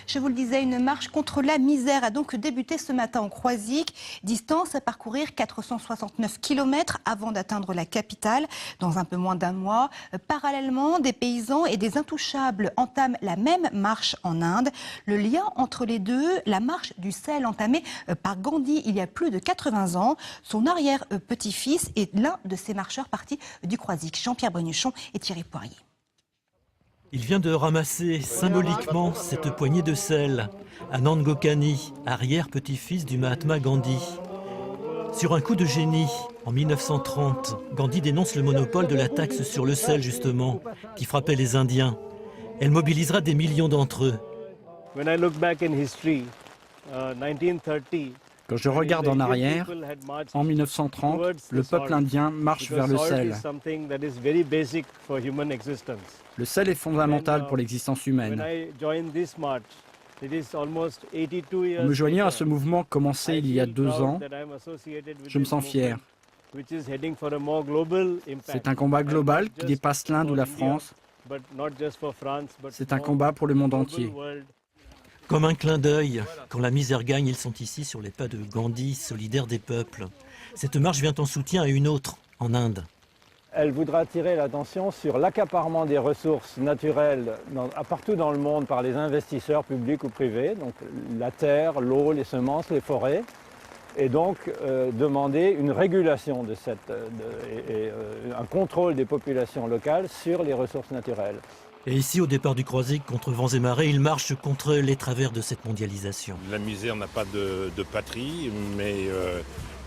Je vous le disais, une marche contre la misère a donc débuté ce matin en Croisic. Distance à parcourir 469 km avant d'atteindre la capitale dans un peu moins d'un mois. Parallèlement, des paysans et des intouchables entament la même marche en Inde. Le lien entre les deux, la marche du sel entamée par Gandhi il y a plus de 80 ans. Son arrière-petit-fils est l'un de ces marcheurs partis du Croisic. Jean-Pierre Brugnuchon et Thierry Poirier. Il vient de ramasser symboliquement cette poignée de sel. Anand Gokani, arrière-petit-fils du Mahatma Gandhi. Sur un coup de génie, en 1930, Gandhi dénonce le monopole de la taxe sur le sel, justement, qui frappait les Indiens. Elle mobilisera des millions d'entre eux. Quand je regarde en arrière, en 1930, le peuple indien marche vers le sel. Le sel est fondamental pour l'existence humaine. En me joignant à ce mouvement commencé il y a 2 ans, je me sens fier. C'est un combat global qui dépasse l'Inde ou la France. C'est un combat pour le monde entier. Comme un clin d'œil, quand la misère gagne, ils sont ici sur les pas de Gandhi, solidaire des peuples. Cette marche vient en soutien à une autre, en Inde. Elle voudra attirer l'attention sur l'accaparement des ressources naturelles partout dans le monde par les investisseurs publics ou privés, donc la terre, l'eau, les semences, les forêts, et donc demander une régulation de un contrôle des populations locales sur les ressources naturelles. Et ici, au départ du Croisic, contre vents et marées, ils marchent contre les travers de cette mondialisation. La misère n'a pas de patrie, mais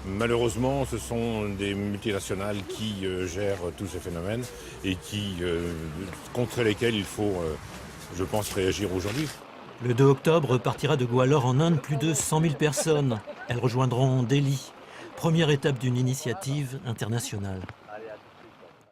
malheureusement, ce sont des multinationales qui gèrent tous ces phénomènes et contre lesquels il faut, je pense, réagir aujourd'hui. Le 2 octobre partira de Gwalior en Inde plus de 100 000 personnes. Elles rejoindront Delhi, première étape d'une initiative internationale.